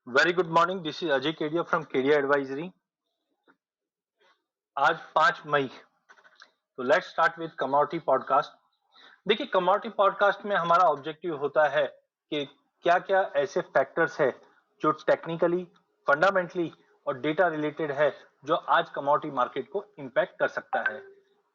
Very good morning. This is Ajay Kedia from Kedia advisory. आज 5 मई। तो let's start with commodity podcast. देखिए, commodity podcast में हमारा ऑब्जेक्टिव होता है कि क्या क्या ऐसे फैक्टर्स है जो टेक्निकली, फंडामेंटली और डेटा रिलेटेड है, जो आज कमोडिटी मार्केट को इम्पैक्ट कर सकता है।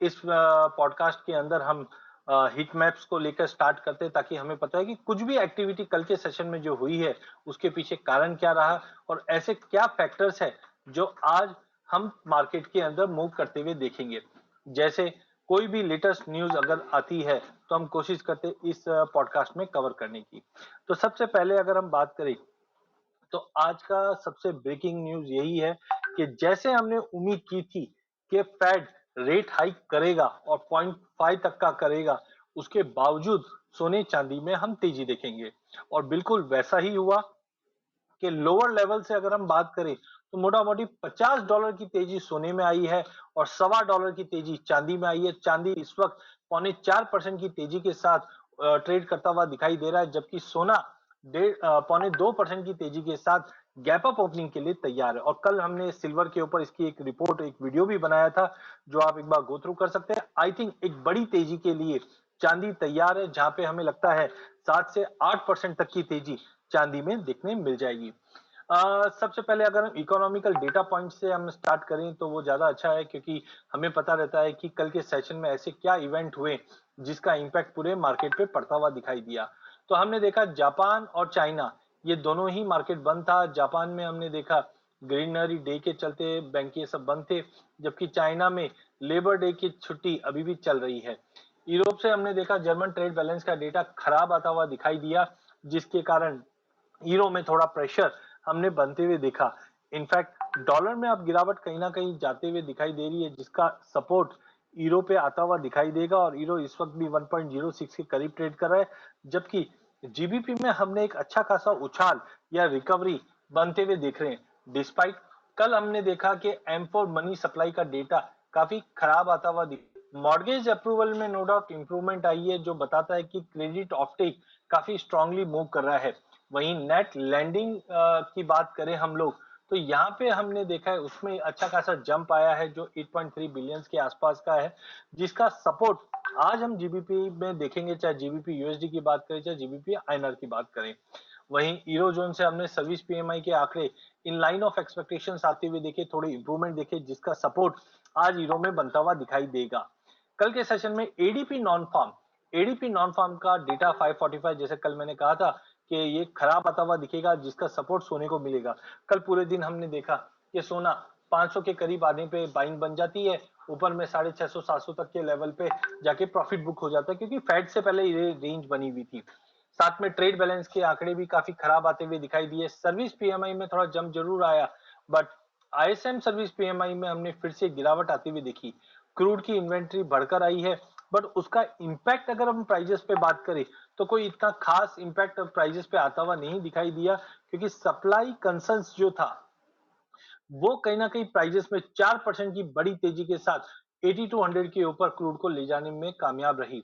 इस पॉडकास्ट के अंदर हम हिट मैप्स को लेकर स्टार्ट करते हैं, ताकि हमें पता है कि कुछ भी एक्टिविटी कल के सेशन में जो हुई है उसके पीछे कारण क्या रहा और ऐसे क्या फैक्टर्स है जो आज हम मार्केट के अंदर मूव करते हुए देखेंगे। जैसे कोई भी लेटेस्ट न्यूज अगर आती है तो हम कोशिश करते हैं इस पॉडकास्ट में कवर करने की। तो सबसे पहले अगर हम बात करें तो आज का सबसे ब्रेकिंग न्यूज यही है कि जैसे हमने उम्मीद की थी कि फेड रेट हाइक करेगा और 0.5 तक का करेगा, उसके बावजूद सोने चांदी में हम तेजी देखेंगे और बिल्कुल वैसा ही हुआ कि लोअर लेवल से अगर हम बात करें तो मोटा मोटी $50 की तेजी सोने में आई है और $1.25 की तेजी चांदी में आई है। चांदी इस वक्त 0.4% की तेजी के साथ ट्रेड करता हुआ दिखाई दे रहा है, जबकि सोना 0.2% की तेजी के साथ गैप अप ओपनिंग के लिए तैयार है। और कल हमने सिल्वर के ऊपर इसकी एक रिपोर्ट, एक वीडियो भी बनाया था, जो आप एक बार गो थ्रू कर सकते हैं। आई थिंक एक बड़ी तेजी के लिए चांदी तैयार है, जहां पे हमें लगता है 7 से 8% तक की तेजी चांदी में देखने मिल जाएगी। सबसे पहले अगर हम इकोनॉमिकल डेटा पॉइंट से हम स्टार्ट करें तो वो ज्यादा अच्छा है, क्योंकि हमें पता रहता है कि कल के सेशन में ऐसे क्या इवेंट हुए जिसका इंपैक्ट पूरे मार्केट पे पड़ता हुआ दिखाई दिया। तो हमने देखा जापान और चाइना, ये दोनों ही मार्केट बंद था। जापान में हमने देखा ग्रीनरी डे के चलते बैंक ये सब बंद थे, जबकि चाइना में लेबर डे की छुट्टी अभी भी चल रही है। यूरोप से हमने देखा जर्मन ट्रेड बैलेंस का डेटा खराब आता हुआ दिखाई दिया, जिसके कारण यूरो में थोड़ा प्रेशर हमने बनते हुए देखा। इनफैक्ट डॉलर में अब गिरावट कहीं ना कहीं जाते हुए दिखाई दे रही है, जिसका सपोर्ट यूरो पे आता हुआ दिखाई देगा और यूरो इस वक्त भी 1.06 के करीब ट्रेड कर रहा है। जबकि जीबीपी में हमने एक अच्छा खासा उछाल या रिकवरी बनते हुए देख रहे हैं। डिस्पाइट कल हमने देखा कि M4 मनी सप्लाई का डेटा काफी खराब आता हुआ दिख। मॉर्गेज अप्रूवल में नो डाउट इंप्रूवमेंट आई है, जो बताता है कि क्रेडिट ऑफटेक काफी स्ट्रांगली मूव कर रहा है। वहीं नेट लैंडिंग की बात करें हम लोग, तो यहाँ पे हमने देखा है उसमें अच्छा खासा जंप आया है, जो 8.3 बिलियन के आसपास का है, जिसका सपोर्ट आज हम जीबीपी में देखेंगे, चाहे जीबीपी यूएसडी की बात करें चाहे जीबीपी आईएनआर की बात करें। वहीं यूरो जोन से हमने सर्विस पीएमआई के आंकड़े इन लाइन ऑफ एक्सपेक्टेशंस आते हुए देखे, थोड़े इंप्रूवमेंट देखे, जिसका सपोर्ट आज यूरो में बनता हुआ दिखाई देगा। कल के सेशन में एडीपी नॉन फार्म का डेटा 545, जैसे कल मैंने कहा था कि ये खराब आता हुआ दिखेगा, जिसका सपोर्ट सोने को मिलेगा। कल पूरे दिन हमने देखा कि सोना 500 के करीब आने पे बाइंग बन जाती है, ऊपर में 650 700 तक के लेवल पे जाके प्रॉफिट बुक हो जाता है, क्योंकि फेड से पहले ये रेंज बनी हुई थी। साथ में ट्रेड बैलेंस के आंकड़े भी काफी खराब आते हुए दिखाई दिए। सर्विस पीएमआई में थोड़ा जंप जरूर आया, बट आईएसएम सर्विस पीएमआई में हमने फिर से गिरावट आती हुई देखी। क्रूड की इन्वेंट्री बढ़कर आई है, बट उसका इंपैक्ट अगर हम प्राइजेस पे बात करें तो कोई इतना खास इंपैक्ट प्राइजेस पे आता हुआ नहीं दिखाई दिया, क्योंकि सप्लाई कंसर्न्स जो था वो कहीं ना कहीं प्राइजेस में 4% की बड़ी तेजी के साथ 8200 के ऊपर क्रूड को ले जाने में कामयाब रही।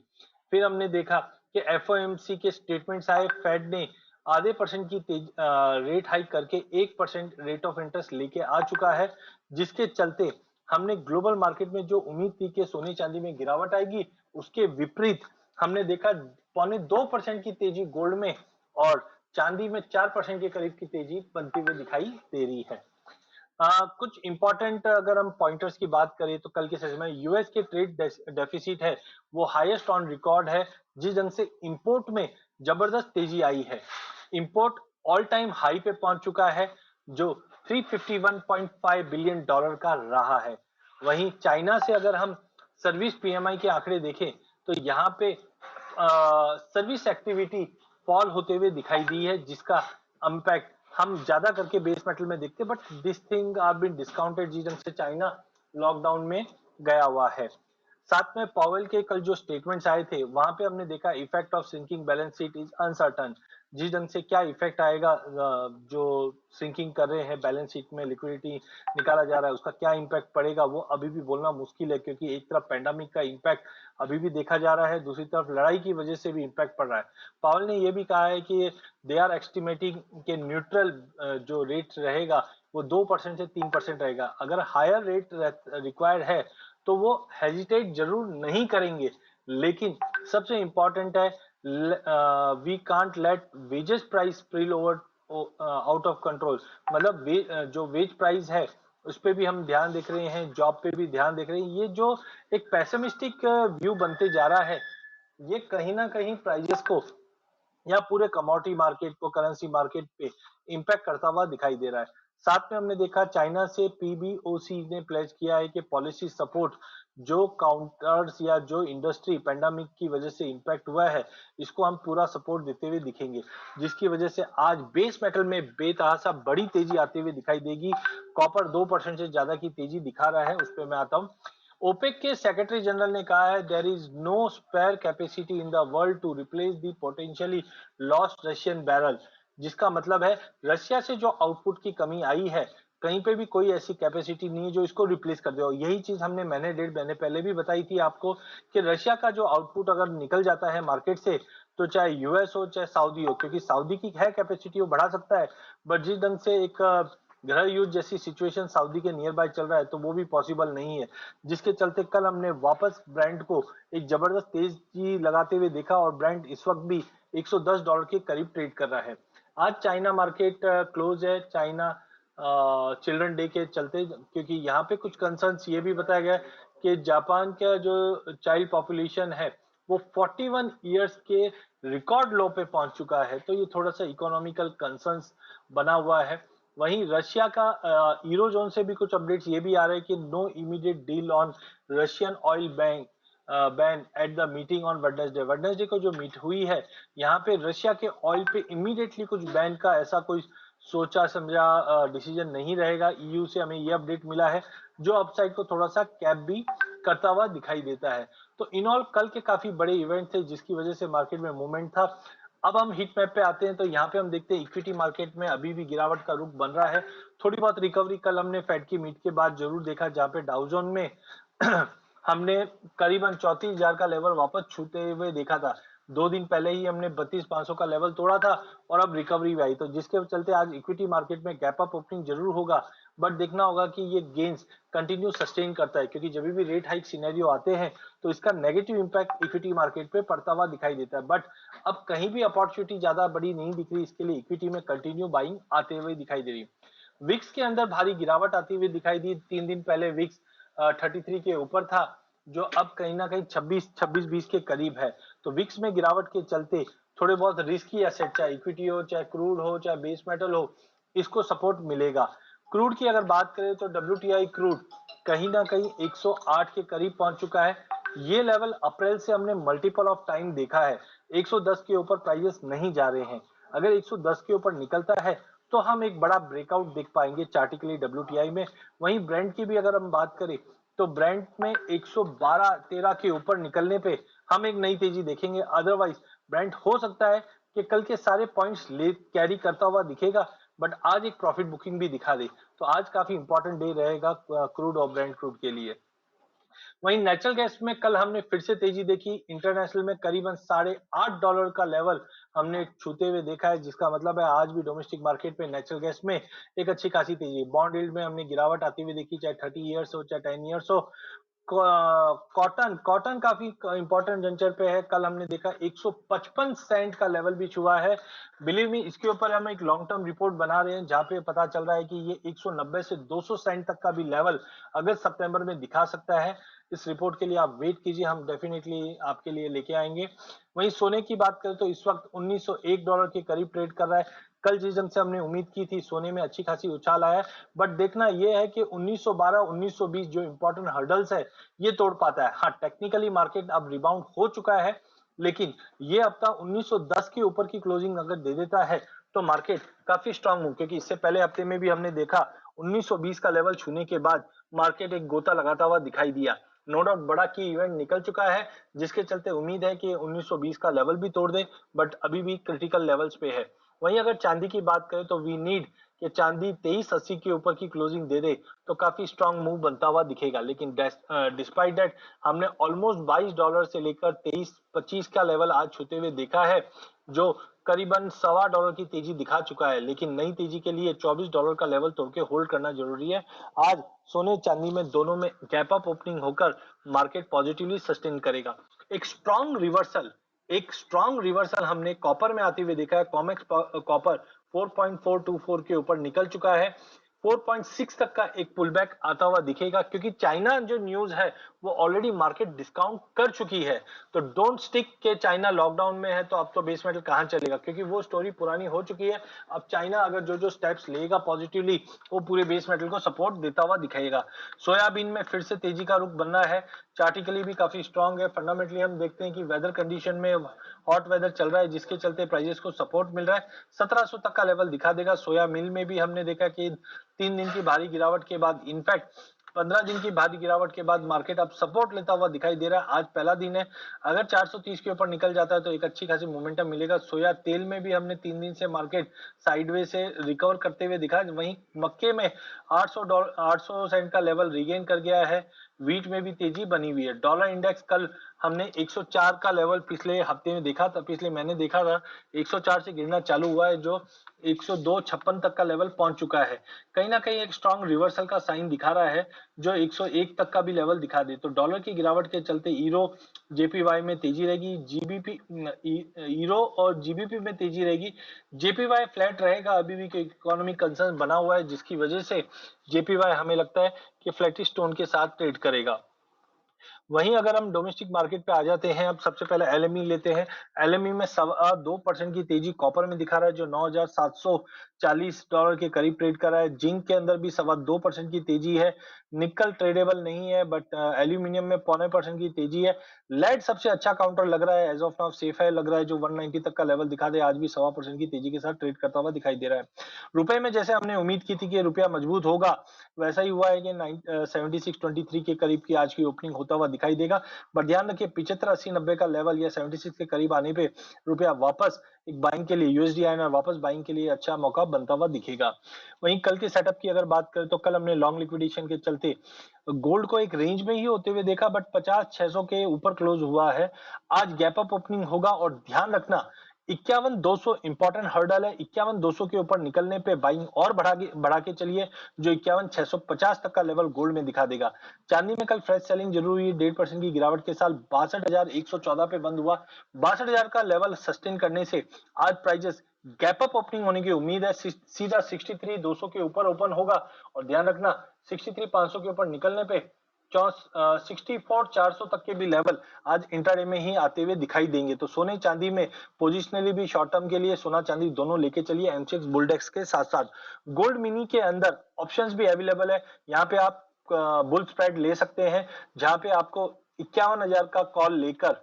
फिर हमने देखा कि एफओएमसी के स्टेटमेंट्स आए। फेड ने आधे परसेंट की रेट हाइक करके 1% रेट ऑफ इंटरेस्ट लेके आ चुका है, जिसके चलते हमने ग्लोबल मार्केट में जो उम्मीद थी कि सोने चांदी में गिरावट आएगी, उसके विपरीत हमने देखा 0.25% की तेजी गोल्ड में और चांदी में 4% के करीब की तेजी बनती हुई दिखाई दे रही है। कुछ इंपॉर्टेंट अगर हम पॉइंटर्स की बात करें तो कल के सेशन में यूएस के ट्रेड डेफिसिट है वो हाईएस्ट ऑन रिकॉर्ड है, जिस ढंग से इंपोर्ट में जबरदस्त तेजी आई है। इंपोर्ट ऑल टाइम हाई पे पहुंच चुका है, जो 351.5 बिलियन डॉलर का रहा है। वहीं चाइना से अगर हम सर्विस पीएमआई के आंकड़े देखें तो यहाँ पे सर्विस एक्टिविटी फॉल होते हुए दिखाई दी है, जिसका इम्पैक्ट हम ज्यादा करके बेस मेटल में देखते हैं, but this thing are been discounted, जिस ढंग से चाइना लॉकडाउन में गया हुआ है। साथ में पावेल के कल जो स्टेटमेंट्स आए थे वहां पे हमने देखा effect of sinking balance sheet is uncertain. जिस ढंग से क्या इफेक्ट आएगा, जो सिंकिंग कर रहे हैं बैलेंस शीट में लिक्विडिटी निकाला जा रहा है उसका क्या इम्पैक्ट पड़ेगा वो अभी भी बोलना मुश्किल है, क्योंकि एक तरफ पैंडेमिक का इम्पैक्ट अभी भी देखा जा रहा है, दूसरी तरफ लड़ाई की वजह से भी इम्पैक्ट पड़ रहा है। पावेल ने यह भी कहा है कि दे आर एस्टिमेटिंग के न्यूट्रल जो रेट रहेगा वो 2% से 3% रहेगा। अगर हायर रेट रिक्वायर्ड है तो वो हेजिटेट जरूर नहीं करेंगे, लेकिन सबसे इंपॉर्टेंट है we can't let wages price spiral over out of control. मतलब जो वेज प्राइस है उस पे भी हम ध्यान देख रहे हैं, जॉब पे भी ध्यान देख रहे हैं। ये जो एक पेसिमिस्टिक व्यू बनते जा रहा है ये कहीं ना कहीं प्राइजेस को या पूरे कमोडिटी मार्केट को, करेंसी मार्केट पे इम्पैक्ट करता हुआ दिखाई दे रहा है। साथ में हमने देखा चाइना से पीबीओसी ने प्लेज किया है कि पॉलिसी सपोर्ट जो काउंटर्स या जो इंडस्ट्री पेंडेमिक की वजह से इम्पैक्ट हुआ है इसको हम पूरा सपोर्ट देते हुए दिखेंगे, जिसकी वजह से आज बेस मेटल में बेतहासा बड़ी तेजी आती हुई दिखाई देगी। कॉपर 2% से ज्यादा की तेजी दिखा रहा है, उस पर मैं आता हूँ। ओपेक के सेक्रेटरी जनरल ने कहा है there is no spare capacity in the world to replace the potentially lost Russian barrel. जिसका मतलब है रशिया से जो आउटपुट की कमी आई है कहीं पे भी कोई ऐसी कैपेसिटी नहीं है जो इसको रिप्लेस कर दे। और यही चीज हमने मैंने 1.5 महीने पहले भी बताई थी आपको कि रशिया का जो आउटपुट अगर निकल जाता है मार्केट से तो चाहे यूएस हो चाहे सऊदी हो, क्योंकि सऊदी की है कैपेसिटी वो बढ़ा सकता है, बट जिस ढंग से एक गृह युद्ध जैसी सिचुएशन सऊदी के नियर बाय चल रहा है तो वो भी पॉसिबल नहीं है, जिसके चलते कल हमने वापस ब्रांड को एक जबरदस्त तेजी लगाते हुए देखा और ब्रांड इस वक्त भी $110 के करीब ट्रेड कर रहा है। आज चाइना मार्केट क्लोज है, चाइना चिल्ड्रन डे के चलते, क्योंकि यहाँ पे कुछ कंसर्न्स ये भी बताया गया है कि जापान का जो चाइल्ड पॉपुलेशन है वो 41 इयर्स के रिकॉर्ड लो पे पहुंच चुका है, तो ये थोड़ा सा इकोनॉमिकल कंसर्न्स बना हुआ है। वहीं रशिया का यूरोजोन से भी कुछ अपडेट्स ये भी आ रहे हैं कि no immediate deal on Russian oil bank ban at the meeting on Wednesday को जो मीट हुई है यहाँ पे रशिया के ऑयल पे इमीडिएटली कुछ बैन का ऐसा कोई सोचा समझा डिसीजन नहीं रहेगा। ईयू से हमें ये अपडेट मिला है जो अपसाइड को थोड़ा सा कैप भी करता हुआ दिखाई देता है। तो इन ऑल कल के काफी बड़े इवेंट थे जिसकी वजह से मार्केट में मूवमेंट था। अब हम हीट मैप पे आते हैं तो यहाँ पे हम देखते हैं इक्विटी मार्केट में अभी भी गिरावट का रुख बन रहा है। थोड़ी बहुत रिकवरी कल हमने फेड की मीट के बाद जरूर देखा, जहाँ पे डाउजोन में हमने करीबन 34,000 का लेवल वापस छूते हुए देखा था। 2 दिन पहले ही हमने 32,500 का लेवल तोड़ा था और अब रिकवरी भी आई, तो जिसके चलते आज इक्विटी मार्केट में गैप अप ओपनिंग जरूर होगा, बट देखना होगा कि ये गेन्स कंटिन्यू सस्टेन करता है, क्योंकि जब भी रेट हाइक सिनेरियो आते हैं तो इसका नेगेटिव इंपैक्ट इक्विटी मार्केट पे पड़ता हुआ दिखाई देता है। बट अब कहीं भी अपॉर्चुनिटी ज्यादा बड़ी नहीं दिख रही, इसके लिए इक्विटी में कंटिन्यू बाइंग आते हुए दिखाई दे रही। विक्स के अंदर भारी गिरावट आती हुई दिखाई दी। 3 दिन पहले विक्स 33 के ऊपर था, जो अब कहीं ना कहीं 26-20 के करीब है। तो विक्स में गिरावट के चलते थोड़े बहुत रिस्की एसेट, चाहे इक्विटी हो चाहे क्रूड हो चाहे बेस मेटल हो, इसको सपोर्ट मिलेगा। क्रूड की अगर बात करें तो WTI क्रूड कहीं ना कहीं 108 के करीब पहुंच चुका है। ये लेवल अप्रैल से हमने मल्टीपल ऑफ टाइम देखा है। 110 के ऊपर प्राइसेस नहीं जा रहे हैं। अगर 110 के ऊपर निकलता है तो हम एक बड़ा ब्रेकआउट देख पाएंगे चार्टिकली WTI में। वहीं ब्रेंड की भी अगर हम बात करें तो ब्रेंड में 112-13 के ऊपर निकलने पे हम एक नई तेजी देखेंगे। अदरवाइज ब्रेंड हो सकता है कि कल के सारे पॉइंट्स ले कैरी करता हुआ दिखेगा, बट आज एक प्रॉफिट बुकिंग भी दिखा दे। तो आज काफी इंपॉर्टेंट डे रहेगा क्रूड और ब्रेंड क्रूड के लिए। वहीं नेचुरल गैस में कल हमने फिर से तेजी देखी। इंटरनेशनल में करीबन $8.5 का लेवल हमने छूते हुए देखा है, जिसका मतलब है आज भी डोमेस्टिक मार्केट पे नेचुरल गैस में एक अच्छी खासी तेजी। बॉन्ड यील्ड में हमने गिरावट आती हुई देखी, चाहे 30 ईयर्स हो चाहे 10 ईयर्स हो। कॉटन कॉटन काफी इंपॉर्टेंट जंचर पे है। कल हमने देखा 155 सेंट का लेवल भी छुआ है। बिलीव मी, इसके ऊपर हम एक लॉन्ग टर्म रिपोर्ट बना रहे हैं जहां पे पता चल रहा है कि ये 190 से 200 सेंट तक का भी लेवल अगस्त सितंबर में दिखा सकता है। इस रिपोर्ट के लिए आप वेट कीजिए, हम डेफिनेटली आपके लिए लेके आएंगे। वहीं सोने की बात करें तो इस वक्त $1901 के करीब ट्रेड कर रहा है। कल जिस ढंग से हमने उम्मीद की थी सोने में अच्छी खासी उछाल आया है, बट देखना यह है कि 1912 1920 जो इंपॉर्टेंट हर्डल्स है ये तोड़ पाता है। हाँ, टेक्निकली मार्केट अब रिबाउंड हो चुका है, लेकिन ये हफ्ता 1910 के ऊपर की क्लोजिंग अगर दे देता है तो मार्केट काफी स्ट्रांग हो, क्योंकि इससे पहले हफ्ते में भी हमने देखा 1920 का लेवल छूने के बाद मार्केट एक गोता लगाता हुआ दिखाई दिया। नो डाउट बड़ा की इवेंट निकल चुका है, जिसके चलते उम्मीद है कि 1920 का लेवल भी तोड़ दे, बट अभी भी क्रिटिकल लेवल्स पे है। वहीं अगर चांदी की बात करें तो वी नीड कि चांदी 2380 के ऊपर की क्लोजिंग दे दे तो काफी स्ट्रांग मूव बनता हुआ दिखेगा, लेकिन डिस्पाइट दैट हमने ऑलमोस्ट $22 से लेकर 2325 का लेवल आज छूते हुए देखा है, जो करीबन $1.25 की तेजी दिखा चुका है। लेकिन नई तेजी के लिए $24 का लेवल तोड़ के होल्ड करना जरूरी है। आज सोने चांदी में दोनों में गैप अप ओपनिंग होकर मार्केट पॉजिटिवली सस्टेन करेगा। एक स्ट्रॉन्ग रिवर्सल हमने कॉपर में आते हुए देखा है। कॉमेक्स कॉपर 4.424 के ऊपर निकल चुका है। 4.6 तक का एक पुल बैक आता हुआ दिखेगा, क्योंकि चाइना जो न्यूज है वो ऑलरेडी मार्केट डिस्काउंट कर चुकी है। तो डोंट स्टिक के चाइना लॉकडाउन में है तो अब तो बेस मेटल कहां चलेगा, क्योंकि वो स्टोरी पुरानी हो चुकी है। अब चाइना अगर जो जो स्टेप्स लेगा पॉजिटिवली, वो पूरे बेस मेटल को सपोर्ट देता हुआ दिखाएगा। सोयाबीन में फिर से तेजी का रुख बनना है। चार्टिकली भी काफी स्ट्रांग है। फंडामेंटली हम देखते हैं कि वेदर कंडीशन में हॉट वेदर चल रहा है, जिसके चलते प्राइजेस को सपोर्ट मिल रहा है। 1700 तक का लेवल दिखा देगा। सोया मिल में भी हमने देखा कि 3 दिन की भारी गिरावट के बाद, इनफैक्ट 15 दिन की भारी गिरावट के बाद मार्केट अब सपोर्ट लेता हुआ दिखाई दे रहा है। आज पहला दिन है, अगर 430 के ऊपर निकल जाता है तो एक अच्छी खासी मोमेंटम मिलेगा। सोया तेल में भी हमने 3 दिन से मार्केट साइडवे से रिकवर करते हुए दिखा। वहीं मक्के में $800 सेंट का लेवल रिगेन कर गया है। वीट में भी तेजी बनी हुई है। डॉलर इंडेक्स कल हमने 104 का लेवल पिछले हफ्ते में देखा था, पिछले महीने देखा था। 104 से गिरना चालू हुआ है, जो 102.56 तक का लेवल पहुंच चुका है। कहीं ना कहीं एक स्ट्रांग रिवर्सल का साइन दिखा रहा है, जो 101 तक का भी लेवल दिखा दे। तो डॉलर की गिरावट के चलते ईरो जेपीवाई में तेजी रहेगी। जीबीपी ईरो और जीबीपी में तेजी रहेगी। जेपीवाई फ्लैट रहेगा, अभी भी इकोनॉमिक कंसर्न बना हुआ है, जिसकी वजह से जेपीवाई हमें लगता है कि फ्लैटिश टोन के साथ ट्रेड करेगा। वहीं अगर हम डोमेस्टिक मार्केट पे आ जाते हैं, अब सबसे पहले एलएमई लेते हैं। एलएमई में 2% की तेजी कॉपर में दिखा रहा है, जो $9,740 के करीब ट्रेड कर रहा है। जिंक के अंदर भी 2% की तेजी है। निकल ट्रेडेबल नहीं है, बट एल्यूमिनियम में 0.25% की तेजी है। लेड सबसे अच्छा काउंटर लग रहा है, एज ऑफ नाउ सेफ है लग रहा है, जो 190 तक का लेवल दिखा दे। आज भी 1.25% की तेजी के साथ ट्रेड करता हुआ दिखाई दे रहा है। रुपए में जैसे हमने उम्मीद की थी कि रुपया मजबूत होगा, वैसा ही हुआ है कि 7623 के करीब की आज की ओपनिंग होता हुआ दिखाई देगा। बट ध्यान रखिए 75 80 90 का लेवल या 76 के करीब आने पे रुपया वापस एक बाइंग के लिए, यूएसडी आईएनआर वापस बाइंग के लिए अच्छा मौका बनता हुआ दिखेगा। वहीं कल के सेटअप की अगर बात करें तो कल हमने लॉन्ग लिक्विडेशन के चलते गोल्ड को एक रेंज में ही होते हुए देखा, बट 50-600 के ऊपर क्लोज हुआ है। आज गैप अप ओपनिंग होगा, और ध्यान रखना 51-200 इंपॉर्टेंट हर्डल है। 51-200 के ऊपर निकलने पे बाइंग और बढ़ा के चलिए, जो 51-650 तक का लेवल गोल्ड में दिखा देगा। चांदी में कल फ्रेश सेलिंग जरूर हुई। 1.5% की गिरावट के साथ 62,114 पे बंद हुआ। 62,000 का लेवल सस्टेन करने से आज प्राइजेस गैप अप ओपनिंग होने की उम्मीद है। सीधा 63,200 के ऊपर ओपन होगा, और ध्यान रखना 63,500 के ऊपर निकलने पे 64,400 तक के भी लेवल आज इंट्राडे में ही आते हुए दिखाई देंगे। तो सोने चांदी में पोजिशनली भी शॉर्ट टर्म के लिए सोना चांदी दोनों लेके चलिए एमसीएक्स बुलडेक्स के साथ साथ। गोल्ड मिनी के अंदर ऑप्शंस भी अवेलेबल है। यहाँ पे आप बुल स्प्रेड ले सकते हैं, जहां पे आपको 51,000 का कॉल लेकर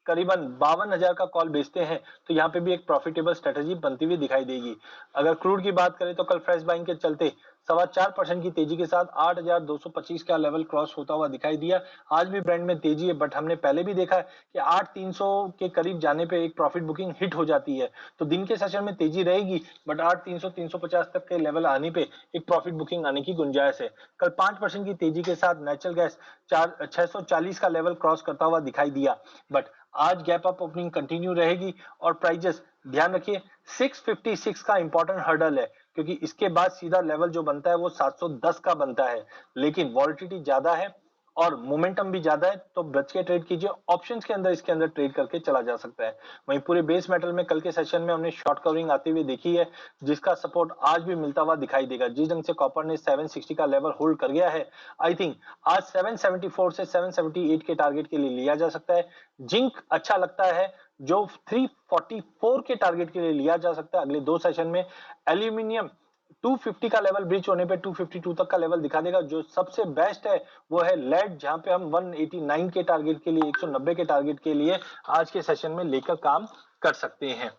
करीबन 52,000 का कॉल बेचते हैं, तो यहाँ पे भी एक प्रॉफिटेबल स्ट्रेटेजी बनती हुई दिखाई देगी। अगर क्रूड की बात करें तो कल फ्रेश बाइंग के चलते 4.25% की तेजी के साथ 8,225 का लेवल क्रॉस होता हुआ दिखाई दिया। आज भी ब्रांड में तेजी है, बट हमने पहले भी देखा है कि 8,300 के करीब जाने पे एक प्रॉफिट बुकिंग हिट हो जाती है। तो दिन के सेशन में तेजी रहेगी, बट 8,300 350 तक के लेवल आने पे एक प्रॉफिट बुकिंग आने की गुंजाइश है। कल 5% की तेजी के साथ नेचुरल गैस 640 का लेवल क्रॉस करता हुआ दिखाई दिया, बट आज गैप अप ओपनिंग कंटिन्यू रहेगी। और प्राइजेस ध्यान रखिए 656 का इंपॉर्टेंट हर्डल है, क्योंकि इसके बाद सीधा लेवल जो बनता है वो 710 का बनता है। लेकिन वॉलिटिलिटी ज्यादा है और मोमेंटम भी ज्यादा है, तो बच के ट्रेड कीजिए। ऑप्शंस के अंदर इसके अंदर ट्रेड करके चला जा सकता है। वहीं पूरे बेस मेटल में कल के सेशन में हमने शॉर्ट कवरिंग आते हुए देखी है, जिसका सपोर्ट आज भी मिलता हुआ दिखाई देगा। जिस ढंग से कॉपर ने 760 का लेवल होल्ड कर गया है, आई थिंक आज 774 से 778 के टारगेट के लिए लिया जा सकता है। जिंक अच्छा लगता है, जो 344 के टारगेट के लिए लिया जा सकता है अगले 2 सेशन में। एल्यूमिनियम 250 का लेवल ब्रीच होने पे 252 तक का लेवल दिखा देगा। जो सबसे बेस्ट है वो है लेड, जहां पे हम 189 के टारगेट के लिए, 190 के टारगेट के लिए आज के सेशन में लेकर काम कर सकते हैं।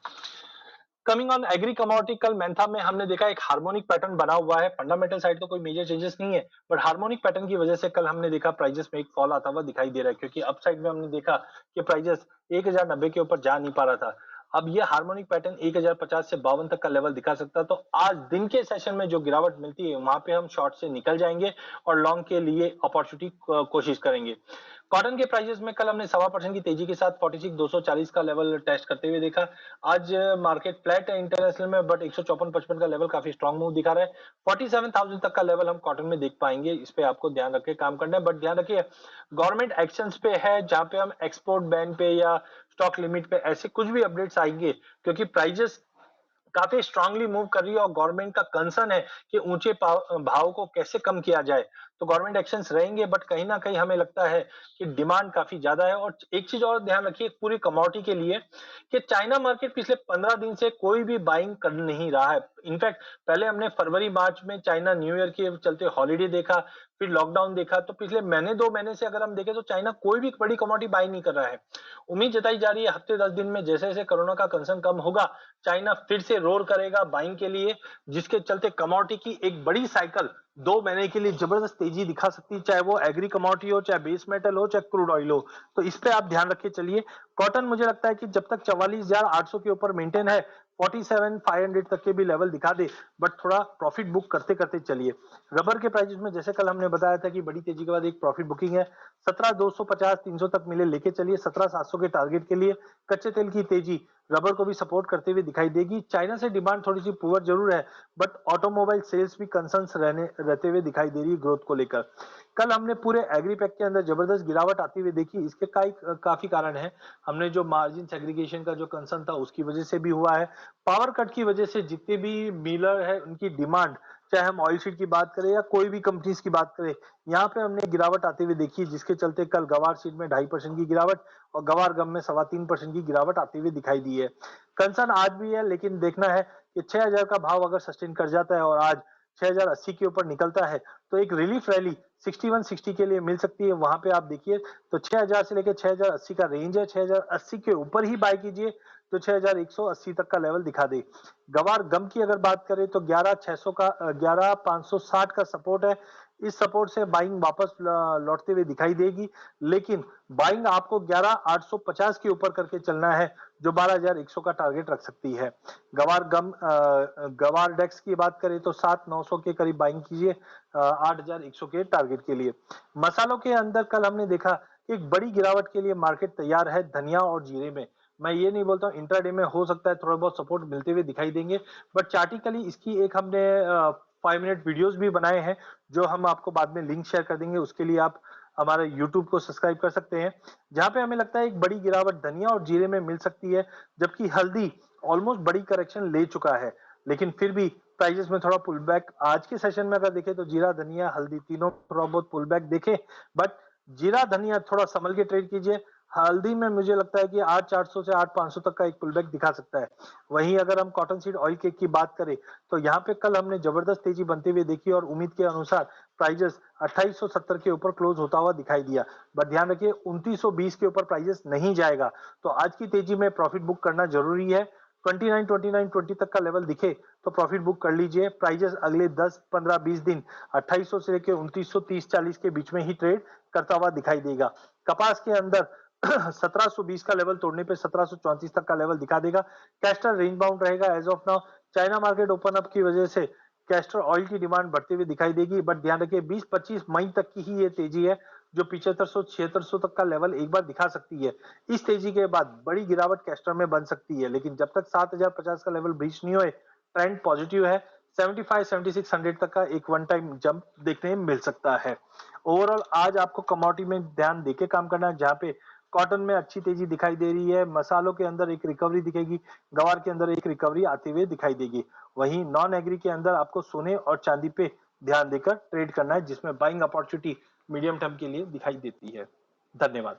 कमिंग ऑन एग्री कमोडिटी, कल मैंथा में हमने देखा एक हार्मोनिक पैटर्न बना हुआ है। फंडामेंटल साइड तो कोई मेजर चेंजेस नहीं है, बट हार्मोनिक पैटर्न की वजह से कल हमने देखा प्राइजेस में एक फॉल आता हुआ दिखाई दे रहा है, क्योंकि अप साइड में हमने देखा कि प्राइजेस 1090 के ऊपर जा नहीं पा रहा था। अब ये हार्मोनिक पैटर्न 1050 से 52 तक का लेवल दिखा सकता है। तो आज दिन के सेशन में जो गिरावट मिलती है वहां पे हम शॉर्ट से निकल जाएंगे और लॉन्ग के लिए अपॉर्चुनिटी कोशिश करेंगे। कॉटन के प्राइसेस में कल हमने 1.25% की तेजी के साथ 46,240 का लेवल टेस्ट करते हुए देखा। आज मार्केट फ्लैट है इंटरनेशनल में, बट 154.55 का लेवल काफी स्ट्रॉन्ग मूव दिखा रहा है। 47,000 तक का लेवल हम कॉटन में देख पाएंगे। इस पे आपको ध्यान रख के काम करना है, बट ध्यान रखिए गवर्नमेंट एक्शंस पे है, जहां पे हम एक्सपोर्ट बैन पे या स्टॉक लिमिट पे ऐसे कुछ भी अपडेट्स आएंगे, क्योंकि प्राइजेस काफी स्ट्रांगली मूव कर रही है और गवर्नमेंट का कंसर्न है कि ऊंचे भाव को कैसे कम किया जाए। तो गवर्नमेंट एक्शंस रहेंगे, बट कहीं ना कहीं हमें लगता है कि डिमांड काफी ज्यादा है। और एक चीज और ध्यान रखिए पूरी कमोडिटी के लिए कि चाइना मार्केट पिछले 15 दिन से कोई भी बाइंग कर नहीं रहा है। इनफैक्ट पहले हमने फरवरी मार्च में चाइना न्यू ईयर के चलते हॉलीडे देखा, फिर लॉकडाउन देखा, तो पिछले महीने 2 महीने से अगर हम देखें तो चाइना कोई भी बड़ी कमोडिटी बाई नहीं कर रहा है। उम्मीद जताई जा रही है हफ्ते 10 दिन में जैसे जैसे कोरोना का कंसर्न कम होगा, चाइना फिर से रोल करेगा बाइंग के लिए, जिसके चलते कमोडिटी की एक बड़ी साइकिल 2 महीने के लिए जबरदस्त तेजी दिखा सकती है, चाहे वो एग्री कमोडिटी हो, चाहे बेस मेटल हो, चाहे क्रूड ऑयल हो। तो इस पे आप ध्यान रखिए चलिए। कॉटन मुझे लगता है कि जब तक 44,800 के ऊपर मेंटेन है, 47,500 तक के भी लेवल दिखा दे, बट थोड़ा प्रॉफिट बुक करते करते चलिए। रबर के प्राइसेस में जैसे कल हमने बताया था कि बड़ी तेजी के बाद एक प्रॉफिट बुकिंग है। 17,250 300 तक मिले लेके चलिए 17,700 के टारगेट के लिए। कच्चे तेल की तेजी रबर को भी सपोर्ट करते हुए दिखाई देगी। चाइना से डिमांड थोड़ी सी पुअर जरूर है, बट ऑटोमोबाइल सेल्स भी कंसर्न्स रहते हुए दिखाई दे रही है ग्रोथ को लेकर। कल हमने पूरे एग्री पैक के अंदर जबरदस्त गिरावट आती हुई देखी। इसके काफी कारण है। हमने जो मार्जिन सेग्रीगेशन का जो कंसर्न था उसकी वजह से भी हुआ है। पावर कट की वजह से जितने भी मिलर है उनकी डिमांड, चाहे हम ऑयल सीड की बात करें या कोई भी कंपनीज की बात करें, यहाँ पे हमने गिरावट आते हुए देखी, जिसके चलते कल गवार सीड में 2.5% की गिरावट और गवार गम में 3.25% की गिरावट आती हुई दिखाई दी है। कंसर्न आज भी है, लेकिन देखना है कि 6,000 का भाव अगर सस्टेन कर जाता है और आज 6,080 के ऊपर निकलता है तो एक रिलीफ रैली 6160 के लिए मिल सकती है। वहां पे आप देखिए तो 6,000 से लेकर 6,080 का रेंज है। 6,080 के ऊपर ही बाय कीजिए तो 6,180 तक का लेवल दिखा दे। गवार गम की अगर बात करें तो 11,600 का 11,560 का सपोर्ट है। इस सपोर्ट से बाइंग वापस लौटते हुए दिखाई देगी, लेकिन बाइंग आपको 11,850 के ऊपर करके चलना है, जो 12,100 का टारगेट रख सकती है। गवार डेक्स की बात करें तो 7,900 के करीब बाइंग कीजिए 8,100 के टारगेट के लिए। मसालों के अंदर कल हमने देखा एक बड़ी गिरावट के लिए मार्केट तैयार है धनिया और जीरे में। मैं ये नहीं बोलता हूँ इंट्राडे में हो सकता है थोड़ा बहुत सपोर्ट मिलते हुए दिखाई देंगे, बट चार्टिकली इसकी एक हमने 5 मिनट वीडियोस भी बनाए हैं, जो हम आपको बाद में लिंक शेयर कर देंगे। उसके लिए आप हमारे YouTube को सब्सक्राइब कर सकते हैं, जहां पे हमें लगता है एक बड़ी गिरावट धनिया और जीरे में मिल सकती है, जबकि हल्दी ऑलमोस्ट बड़ी करेक्शन ले चुका है, लेकिन फिर भी प्राइजेस में थोड़ा पुल बैक आज के सेशन में अगर देखें तो जीरा धनिया हल्दी तीनों थोड़ा बहुत पुल बैक देखे, बट जीरा धनिया थोड़ा संभल के ट्रेड कीजिए। हल्दी में मुझे लगता है कि 8,400 से 8,500 तक का एक पुल बैक दिखा सकता है। वहीं अगर हम कॉटन सीड ऑयल केक की बात करें तो यहाँ पे कल हमने जबरदस्त तेजी बनते हुए देखी और उम्मीद के अनुसार प्राइजेस 2870 के ऊपर क्लोज होता हुआ दिखाई दिया। बट ध्यान रखिए 2920 के ऊपर प्राइजेस नहीं जाएगा, तो आज की तेजी में प्रॉफिट बुक करना जरूरी है। 29 तक का लेवल दिखे तो प्रॉफिट बुक कर लीजिए। प्राइजेस अगले 10 15 20 दिन 2800 से लेकर 2930 40 के बीच में ही ट्रेड करता हुआ दिखाई देगा। कपास के अंदर 1720 का लेवल तोड़ने पे 1734 तक का लेवल दिखा देगा। कैस्टर रेंज बाउंड रहेगा as of now. China market open up की वजह से कैस्टर ऑयल की डिमांड बढ़ती हुई दिखाई देगी, बट ध्यान रखिए 20-25 मई तक की ही ये तेजी है, जो 7500-7600 तक का लेवल एक बार दिखा सकती है। इस तेजी के बाद बड़ी गिरावट कैस्टर में बन सकती है, लेकिन जब तक 7,050 का लेवल ब्रीच नहीं होए ट्रेंड पॉजिटिव है। 75-7600 तक का एक वन टाइम जंप देखने में मिल सकता है। ओवरऑल आज आपको कमोडिटी में ध्यान देके काम करना है, जहां पे कॉटन में अच्छी तेजी दिखाई दे रही है, मसालों के अंदर एक रिकवरी दिखेगी, गवार के अंदर एक रिकवरी आते हुए दिखाई देगी। वहीं नॉन एग्री के अंदर आपको सोने और चांदी पे ध्यान देकर ट्रेड करना है, जिसमें बाइंग अपॉर्चुनिटी मीडियम टर्म के लिए दिखाई देती है। धन्यवाद।